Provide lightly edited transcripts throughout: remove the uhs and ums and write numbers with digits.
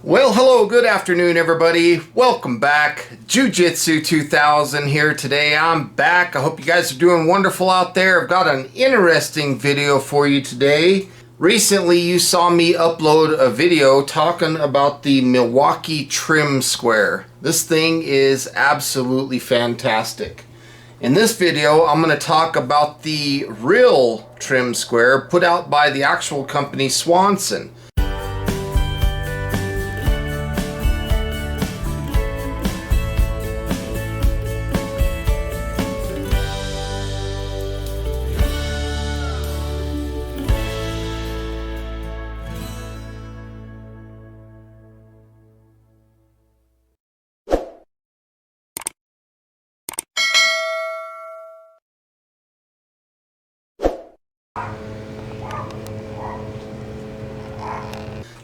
Well, hello, good afternoon, everybody. Welcome back. Jiu-Jitsu 2000 here today. I'm back. I hope you guys are doing wonderful out there. I've got an interesting video for you today. Recently, you saw me upload a video talking about the Milwaukee Trim Square. This thing is absolutely fantastic. In this video, I'm going to talk about the real Trim Square put out by the actual company Swanson.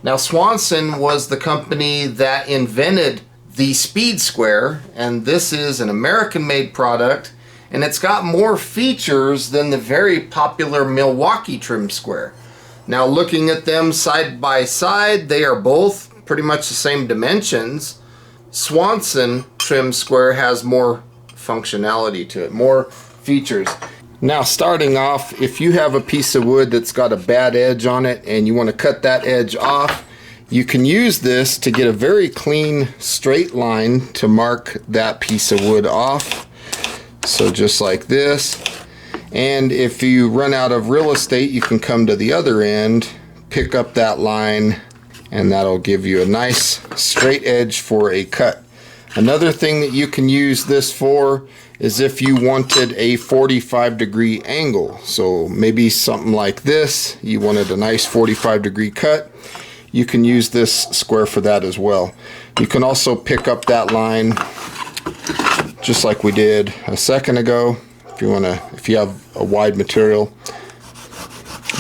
Now, Swanson was the company that invented the Speed Square, and this is an American-made product, and it's got more features than the very popular Milwaukee Trim Square. Now, looking at them side by side, they are both pretty much the same dimensions. Swanson Trim Square has more functionality to it, more features. Now, starting off, if you have a piece of wood that's got a bad edge on it and you want to cut that edge off, you can use this to get a very clean straight line to mark that piece of wood off. So just like this. And if you run out of real estate, you can come to the other end, pick up that line, and that'll give you a nice straight edge for a cut. Another thing that you can use this for is if you wanted a 45-degree angle. So maybe something like this, you wanted a nice 45-degree cut, you can use this square for that as well. You can also pick up that line just like we did a second ago if you have a wide material.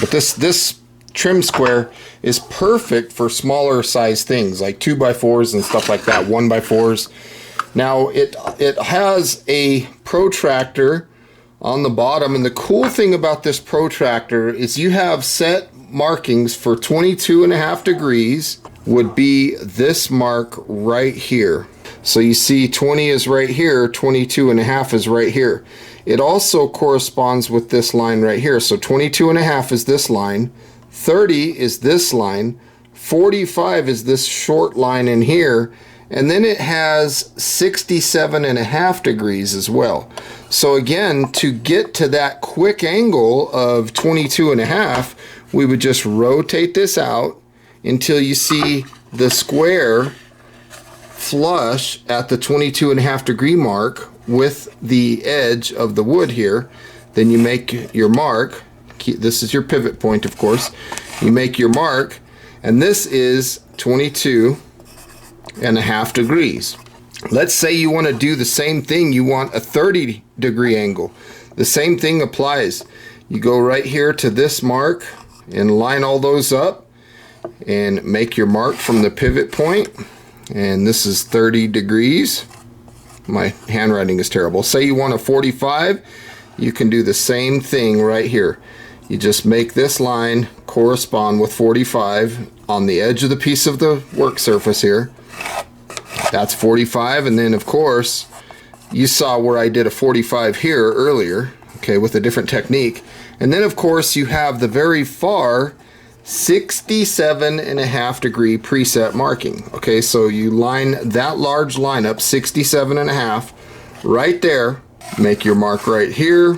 But this trim square is perfect for smaller size things like 2x4s and stuff like that, 1x4s. Now it has a protractor on the bottom, and the cool thing about this protractor is you have set markings for 22.5 degrees would be this mark right here. So you see 20 is right here, 22.5 is right here. It also corresponds with this line right here. So 22.5 is this line, 30 is this line, 45 is this short line in here, and then it has 67.5 degrees as well. So again, to get to that quick angle of 22.5, we would just rotate this out until you see the square flush at the 22.5 degree mark with the edge of the wood here. Then you make your mark. This is your pivot point, of course. You make your mark, and this is 22.5 degrees. Let's say you want to do the same thing. You want a 30-degree angle. The same thing applies. You go right here to this mark and line all those up and make your mark from the pivot point. And this is 30 degrees. My handwriting is terrible. Say you want a 45, you can do the same thing right here. You just make this line correspond with 45 on the edge of the piece of the work surface here. That's 45, and then of course you saw where I did a 45 here earlier, okay, with a different technique. And then of course you have the very far 67.5 degree preset marking. Okay, so you line that large line up, 67.5, right there. Make your mark right here.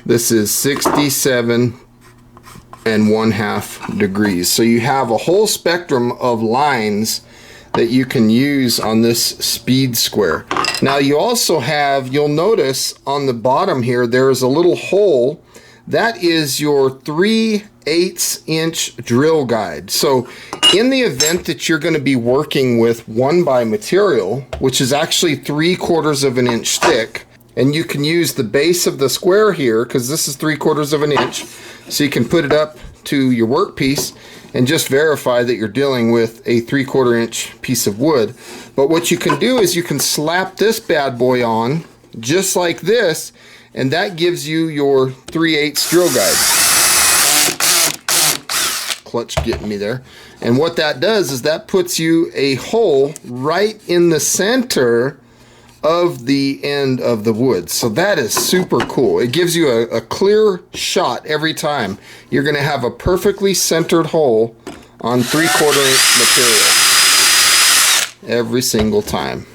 This is 67.5 degrees. So you have a whole spectrum of lines that you can use on this Speed Square. Now you also have, you'll notice on the bottom here, there is a little hole. That is your 3/8" drill guide. So in the event that you're going to be working with 1x material, which is actually 3/4 of an inch thick, and you can use the base of the square here, because this is 3/4 of an inch, so you can put it up to your workpiece and just verify that you're dealing with a 3/4 inch piece of wood. But what you can do is you can slap this bad boy on just like this, and that gives you your 3/8 drill guide. Clutch getting me there. And what that does is that puts you a hole right in the center of the end of the wood. So that is super cool. It gives you a clear shot every time. You're going to have a perfectly centered hole on 3/4 inch material every single time.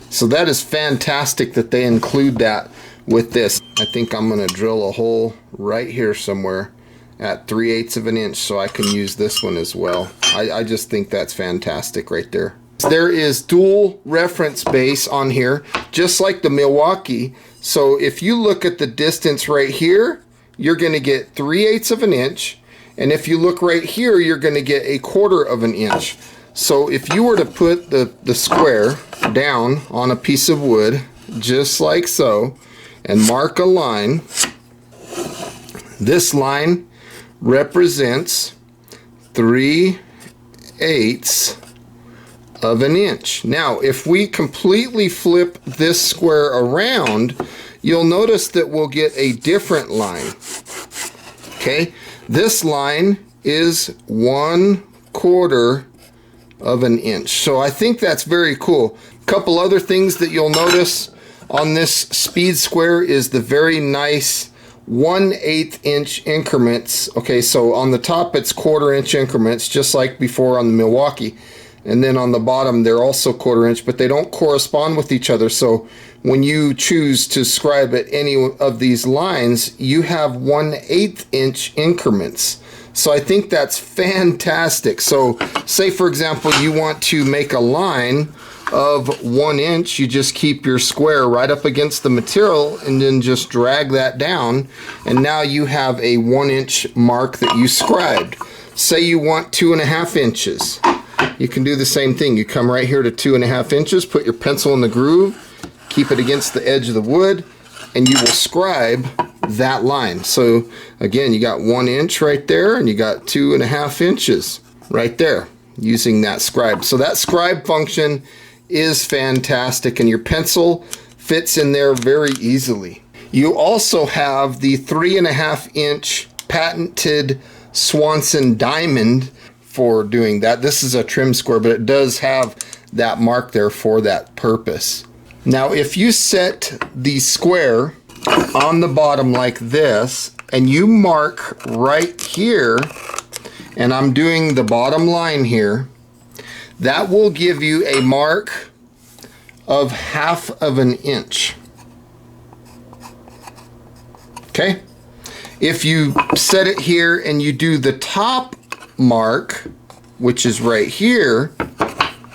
So that is fantastic that they include that with this. I think I'm going to drill a hole right here somewhere at 3/8 of an inch so I can use this one as well. I just think that's fantastic right there. There is dual reference base on here, just like the Milwaukee. So if you look at the distance right here, you're going to get 3/8 of an inch. And if you look right here, you're going to get 1/4 of an inch. So if you were to put the square down on a piece of wood, just like so, and mark a line, this line represents 3/8 of an inch. Now, if we completely flip this square around, you'll notice that we'll get a different line. Okay, this line is 1/4 of an inch. So I think that's very cool. A couple other things that you'll notice on this speed square is the very nice 1/8 inch increments. Okay, so on the top it's 1/4 inch increments, just like before on the Milwaukee. And then on the bottom they're also 1/4 inch, but they don't correspond with each other. So when you choose to scribe at any of these lines, you have 1/8 inch increments. So I think that's fantastic. So say for example you want to make a line of 1 inch, you just keep your square right up against the material and then just drag that down, and now you have a 1 inch mark that you scribed. Say you want 2.5 inches. You can do the same thing. You come right here to 2.5 inches, put your pencil in the groove, keep it against the edge of the wood, and you will scribe that line. So again, you got 1 inch right there, and you got 2.5 inches right there using that scribe. So that scribe function is fantastic, and your pencil fits in there very easily. You also have the 3.5 inch patented Swanson diamond for doing that. This is a trim square, but it does have that mark there for that purpose. Now if you set the square on the bottom like this and you mark right here, and I'm doing the bottom line here, that will give you a mark of 1/2 of an inch. Okay, if you set it here and you do the top mark, which is right here,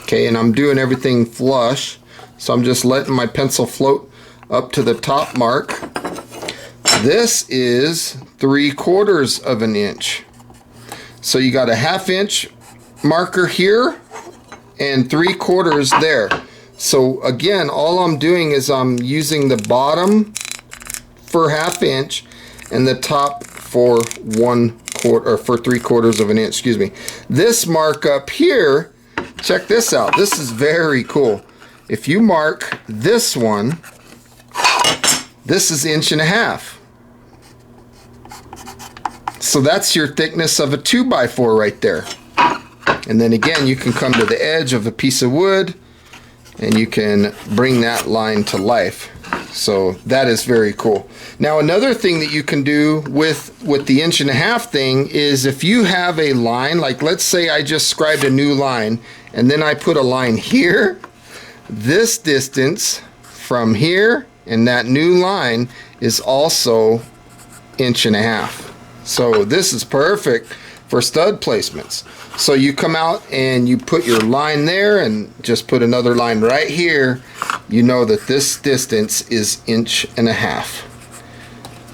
okay, and I'm doing everything flush, so I'm just letting my pencil float up to the top mark. This is 3/4 of an inch. So you got a 1/2 inch marker here and 3/4 there. So again, all I'm doing is I'm using the bottom for 1/2 inch and the top for 1/4, or for 3/4 of an inch, excuse me. This mark up here, check this out. This is very cool. If you mark this one, this is 1.5 inches. So that's your thickness of a 2x4 right there. And then again, you can come to the edge of a piece of wood and you can bring that line to life. So that is very cool. Now another thing that you can do with the 1.5 inch thing is if you have a line, like let's say I just scribed a new line and then I put a line here, this distance from here and that new line is also 1.5 inches. So this is perfect for stud placements. So you come out and you put your line there and just put another line right here. You know that this distance is 1.5 inches.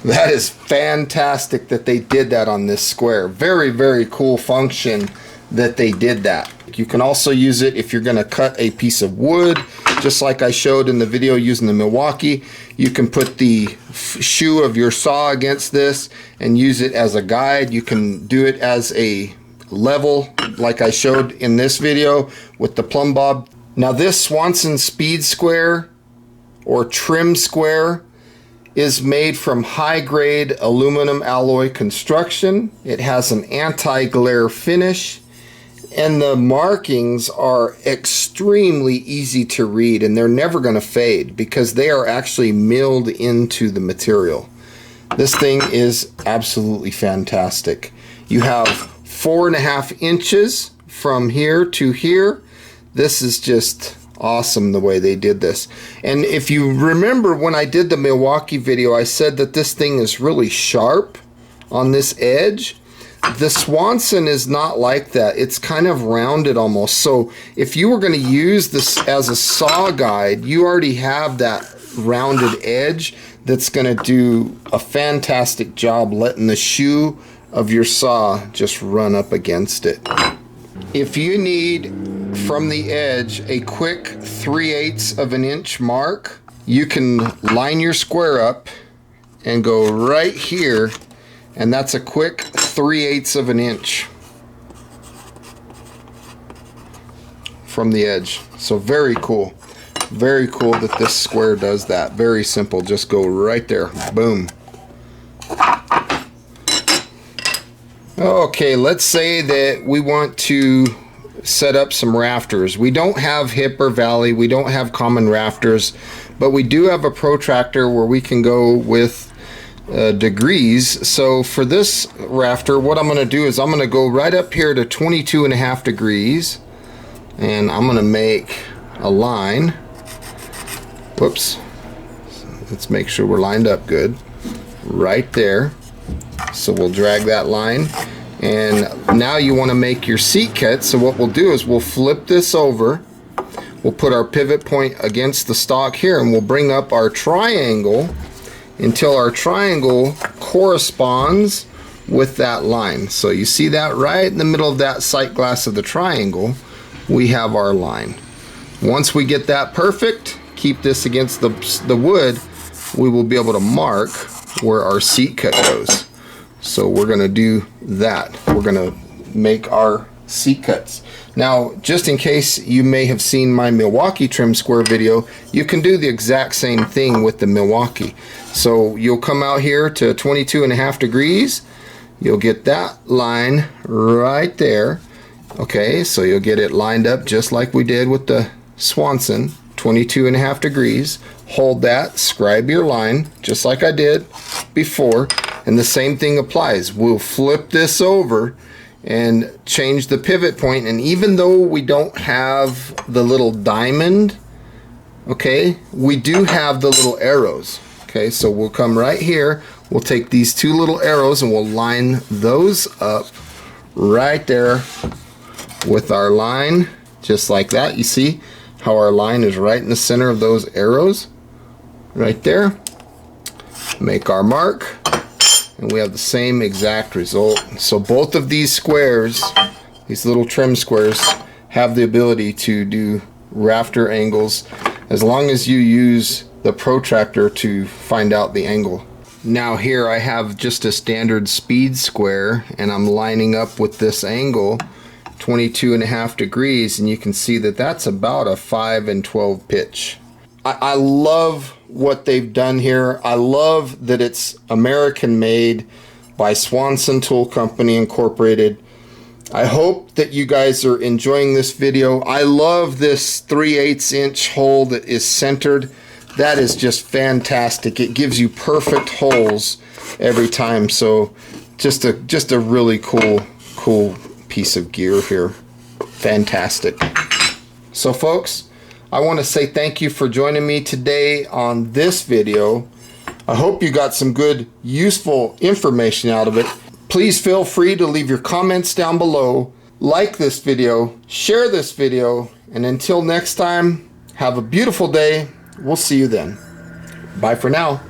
That is fantastic that they did that on this square. Very, very cool function that they did that. You can also use it if you're going to cut a piece of wood, just like I showed in the video using the Milwaukee. You can put the shoe of your saw against this and use it as a guide. You can do it as a level like I showed in this video with the plumb bob. Now this Swanson speed square or trim square is made from high-grade aluminum alloy construction. It has an anti-glare finish, And the markings are extremely easy to read, and they're never going to fade because they are actually milled into the material. This thing is absolutely fantastic. You have 4.5 inches from here to here. This is just awesome the way they did this. And if you remember when I did the Milwaukee video, I said that this thing is really sharp on this edge. The Swanson is not like that. It's kind of rounded almost. So if you were going to use this as a saw guide, you already have that rounded edge that's going to do a fantastic job letting the shoe of your saw just run up against it. If you need from the edge a quick 3/8 of an inch mark, you can line your square up and go right here, and that's a quick 3/8 of an inch from the edge. So very cool. Very cool that this square does that. Very simple. Just go right there. Boom. Okay, let's say that we want to set up some rafters. We don't have hip or valley. We don't have common rafters, but we do have a protractor where we can go with degrees. So for this rafter, what I'm going to do is I'm going to go right up here to 22.5 degrees, and I'm going to make a line. Whoops. Let's make sure we're lined up good. Right there. So we'll drag that line. And now you want to make your seat cut. So what we'll do is we'll flip this over. We'll put our pivot point against the stock here, and we'll bring up our triangle until our triangle corresponds with that line. So you see that right in the middle of that sight glass of the triangle, we have our line. Once we get that perfect, keep this against the wood, we will be able to mark where our seat cut goes. So we're going to do that. We're going to make our seat cuts. Now, just in case you may have seen my Milwaukee Trim Square video, you can do the exact same thing with the Milwaukee. So you'll come out here to 22.5 degrees. You'll get that line right there. Okay, so you'll get it lined up just like we did with the Swanson, 22.5 degrees. Hold that, scribe your line, just like I did before. And the same thing applies. We'll flip this over and change the pivot point, and even though we don't have the little diamond, okay, we do have the little arrows. Okay, so we'll come right here, we'll take these two little arrows and we'll line those up right there with our line, just like that. You see how our line is right in the center of those arrows right there. Make our mark, and we have the same exact result. So both of these squares, these little trim squares, have the ability to do rafter angles as long as you use the protractor to find out the angle. Now here I have just a standard speed square, and I'm lining up with this angle 22.5 degrees, and you can see that that's about a 5 and 12 pitch. I love what they've done here. I love that it's American made by Swanson Tool Company Incorporated. I hope that you guys are enjoying this video. I love this 3/8 inch hole that is centered. That is just fantastic. It gives you perfect holes every time. So just a really cool piece of gear here. Fantastic. So folks, I want to say thank you for joining me today on this video. I hope you got some good, useful information out of it. Please feel free to leave your comments down below, like this video, share this video, and until next time, have a beautiful day. We'll see you then. Bye for now.